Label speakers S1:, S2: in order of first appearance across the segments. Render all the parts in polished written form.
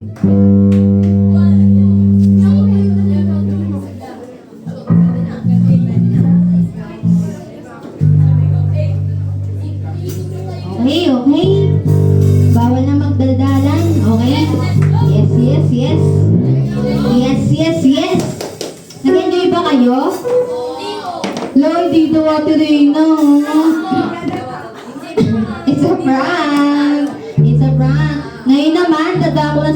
S1: Okay, okay. Bawal na magdaldalan. Okay? Yes, yes, yes. Yes, yes, yes. Nag-enjoy ba kayo? Lord, dito Ate Reyna. It's a prank. It's a prank. Ngayon naman, dadako na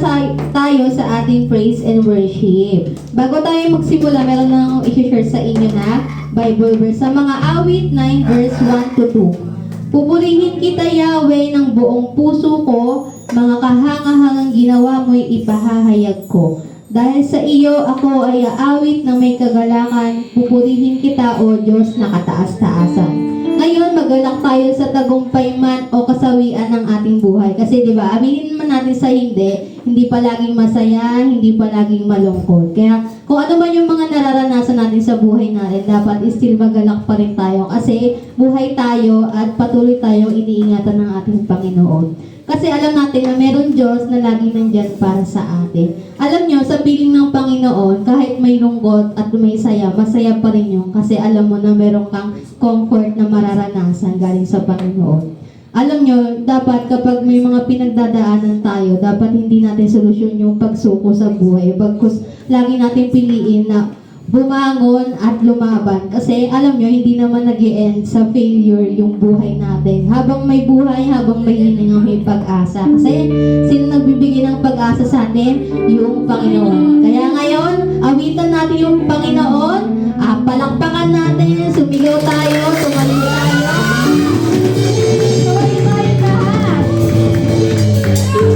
S1: tayo sa ating praise and worship. Bago tayo magsimula, meron na akong i-share sa inyo na Bible verse sa mga awit 9 verse 1 to 2. Pupurihin kita, Yahweh, ng buong puso ko, mga kahangahangang ginawa mo'y ipahahayag ko. Dahil sa iyo, ako ay aawit na may kagalakan, pupurihin kita, O Diyos na kataas-taasan. Ngayon, magalak tayo sa tagumpay man o kasawian ng ating buhay. Kasi di ba, aminin man natin sa hindi palaging masaya, hindi palaging malungkot. Kaya kung ano man yung mga nararanasan natin sa buhay natin, dapat still magalak pa rin tayo. Kasi buhay tayo at patuloy tayong iniingatan ng ating Panginoon. Kasi alam natin na meron Diyos na lagi nandyan para sa atin. Alam nyo, sa piling ng Panginoon, kahit may lungkot at may saya, masaya pa rin yun. Kasi alam mo na meron kang comfort na mararanasan galing sa Panginoon. Alam nyo, dapat kapag may mga pinagdadaanan tayo, dapat hindi natin solusyon yung pagsuko sa buhay. Bagkus lagi natin piliin na bumangon at lumaban. Kasi alam nyo, hindi naman nag-e-end sa failure yung buhay natin. Habang may buhay, habang may hininga, may pag-asa. Kasi sino nagbibigay ng pag-asa sa atin? Yung Panginoon. Kaya ngayon, awitan natin yung Panginoon. Palakpakan natin, sumigaw tayo, tumalig tayo.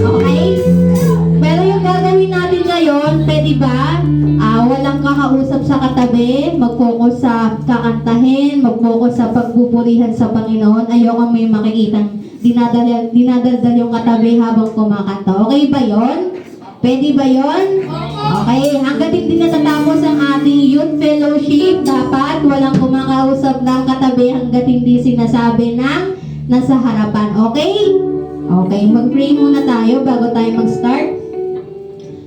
S1: Okay? Pero yung gagawin natin ngayon, pwede ba? Walang kakausap sa katabi, mag-focus sa kakantahin, mag-focus sa pagpupurihan sa Panginoon. Ayoko may makikitang dinadaldal yung katabi habang kumakanta. Okay ba yon? Pwede ba yon? Okay, hanggat hindi natatapos ang ating youth fellowship, dapat walang kumakausap ng katabi hanggat hindi sinasabi ng nasa harapan. Okay? Okay, mag-pray muna tayo bago tayo mag-start.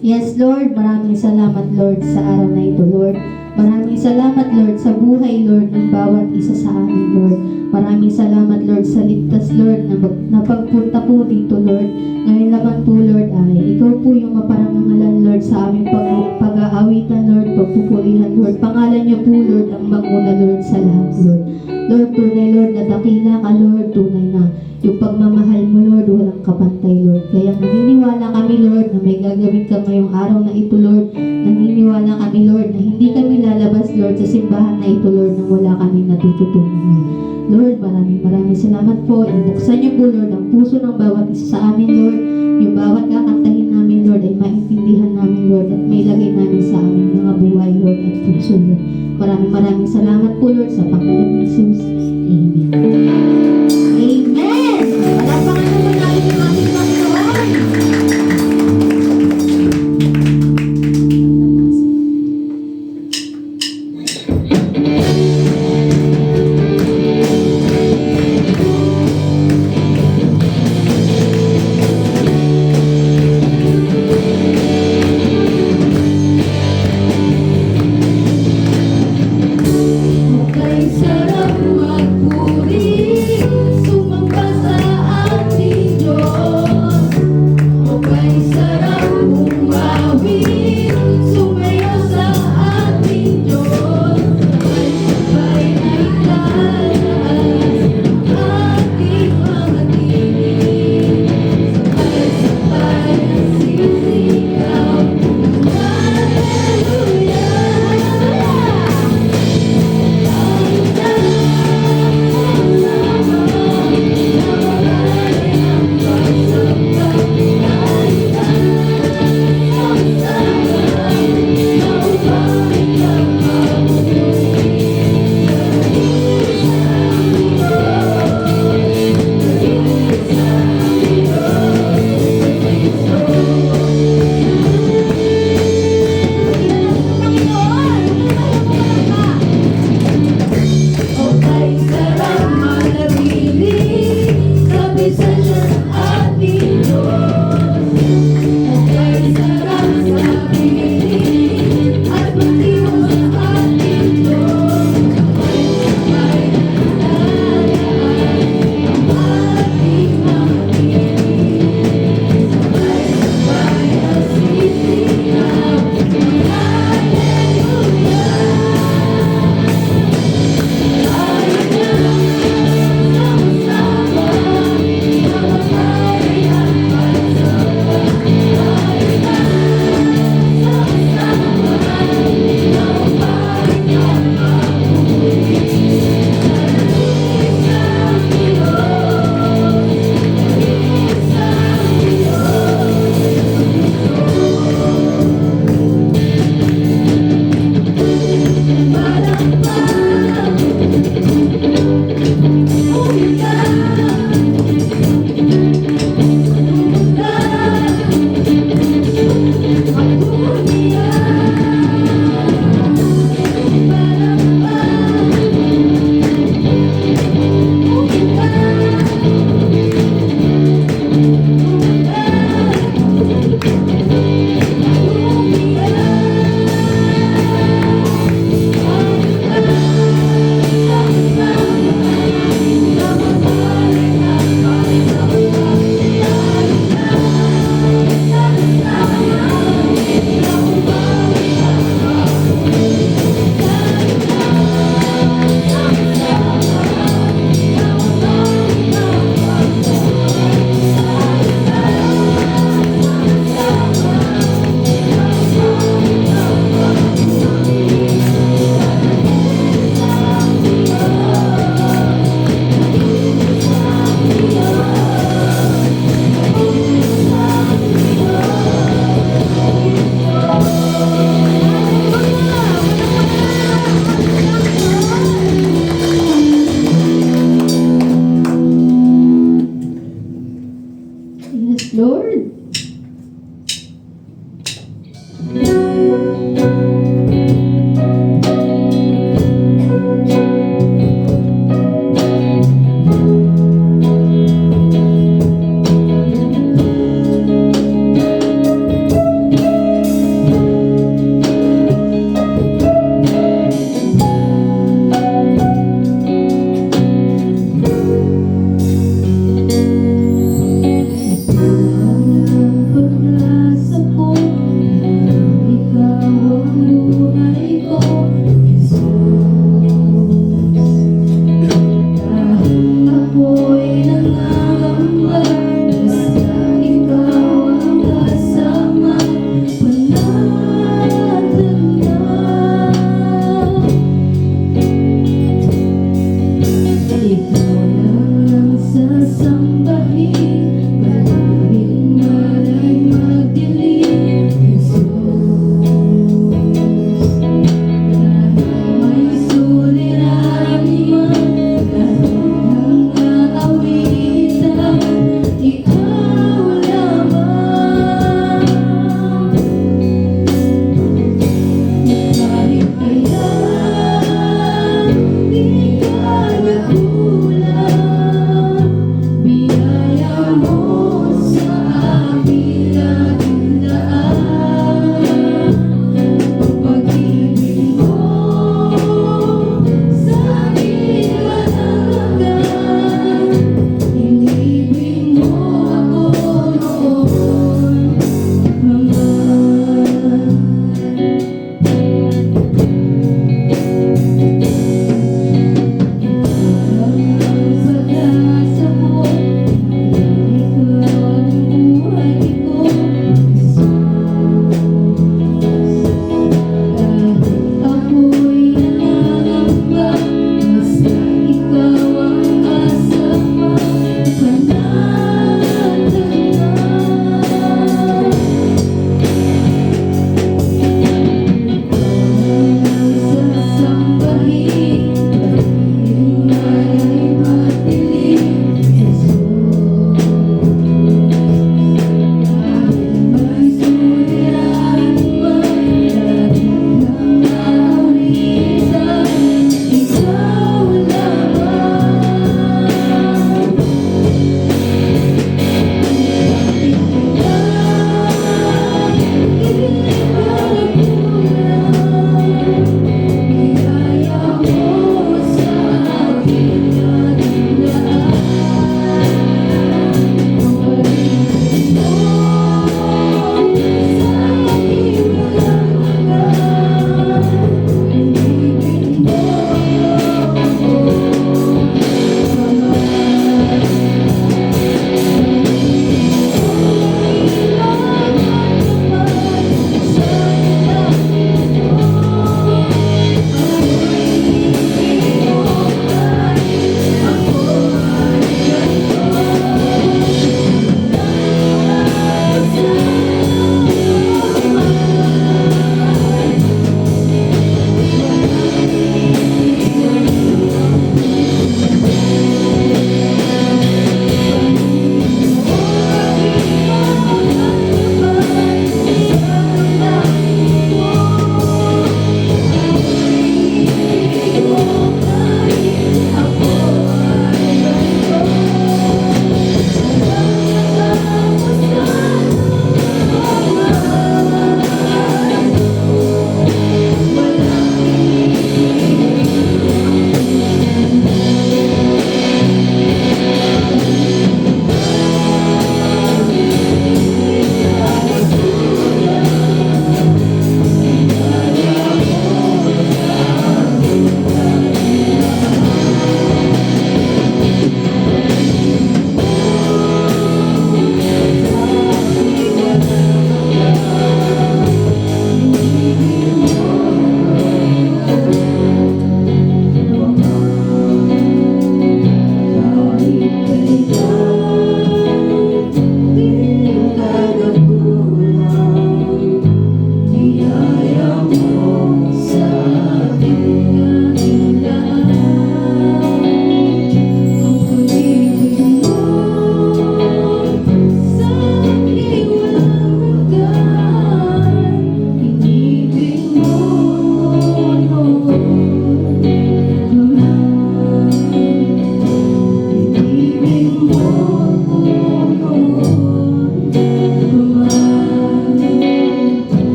S1: Yes, Lord. Maraming salamat, Lord, sa araw na ito, Lord. Maraming salamat, Lord, sa buhay, Lord, ng bawat isa sa amin, Lord. Maraming salamat, Lord, sa ligtas, Lord, na pagpunta po dito, Lord. Ngayon naman po, Lord, ay ikaw po yung maparangalan, Lord, sa aming pag-aawitan, Lord, pagpupurihan, Lord. Pangalan niyo po, Lord, ang maguna, Lord, sa lahat, Lord. Lord, tunay, Lord, na dakila ka, Lord, tunay na yung pagmamahal mo, Lord, walang kapantay, Lord. Kaya naniniwala kami, Lord, na may gagawin ka ngayong araw na ito, Lord. Naniniwala kami, Lord, na hindi kami lalabas, Lord, sa simbahan na ito, Lord, na wala kaming natututunan. Lord, maraming salamat po. Ibuksan niyo po, Lord, ang puso ng bawat isa sa amin, Lord. Yung bawat kakantahin namin, Lord, ay maintindihan namin, Lord, at may lagay namin sa aming mga buhay, Lord, at puso, Lord. Maraming salamat po, Lord, sa Panginoon Jesus. Amen. Amen! Palapakan naman natin yung ating Panginoon. Okay, sarap magpuri.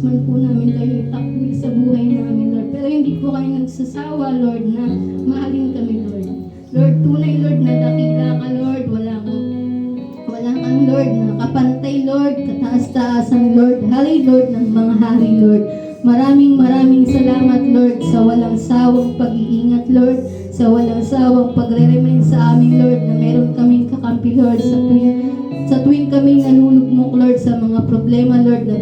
S1: man po namin kayo itakbo sa buhay namin, Lord. Pero hindi po kayo nagsasawa, Lord, na mahalin kami, Lord. Lord, tunay, Lord, na dakila ka, Lord. Wala kang, Lord, na kapantay, Lord, kataas-taasan, Lord. Hari, Lord, ng mga hari, Lord. Maraming salamat, Lord, sa walang sawang pag-iingat, Lord, sa walang sawang pagre-remind sa amin, Lord, na meron kaming kakampi, Lord, sa tuwing kami nalulugmok, Lord, sa mga problema, Lord, na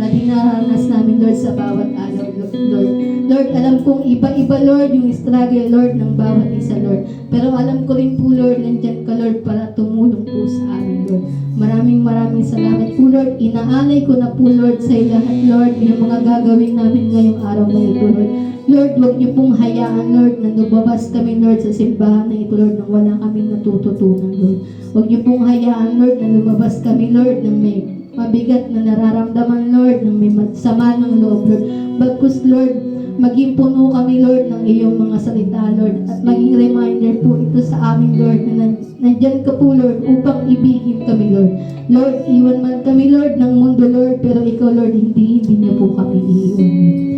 S1: dinaranas namin, Lord, sa bawat araw, Lord. Lord, alam kong iba-iba, Lord, yung struggle, Lord, ng bawat isa, Lord. Pero alam ko rin po, Lord, nandyan ka, Lord, para tumulong po sa amin, Lord. Maraming salamat po, Lord. Inaalay ko na po, Lord, sa lahat, Lord, yung mga gagawin namin ngayong araw na ito, Lord. Lord, huwag niyo pong hayaan, Lord, na lumabas kami, Lord, sa simbahan na ito, Lord, nang wala kaming natututunan, Lord. Huwag niyo pong hayaan, Lord, na lumabas kami, Lord, nang may mabigat na nararamdaman, Lord, nang may sama ng loob, Lord. Bagkus, Lord, maging puno kami, Lord, ng iyong mga salita, Lord, at maging reminder po ito sa amin, Lord, na nandyan ka po, Lord, upang ibigin kami, Lord. Lord, iwan man kami, Lord, ng mundo, Lord, pero ikaw, Lord, hindi niyo po kami iiwan, Lord.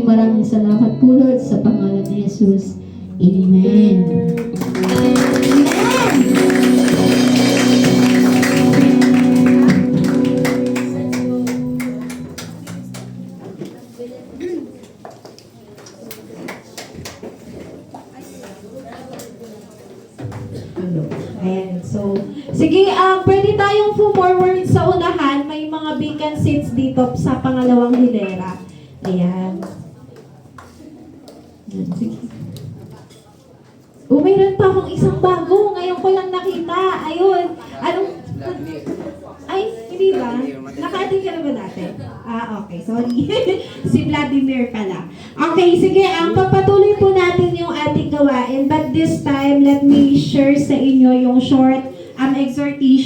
S1: Maraming salamat po, Lord, sa pangalan ni Jesus. Amen.
S2: Ayan, so, sige, pwede tayong forward sa unahan. May mga vacant seats dito sa pangalawang hilera. Ayan. Ayan, sige. Mayroon pa akong isang bago. Ngayon ko lang nakita. Ayun. Anong... Ay, hindi ba? Naka-attend ka na ba dati? Okay. Sorry. Si Vladimir pala. Okay, sige. Papatuloy po natin yung ating gawain. But this time, let me share sa inyo yung short exhortation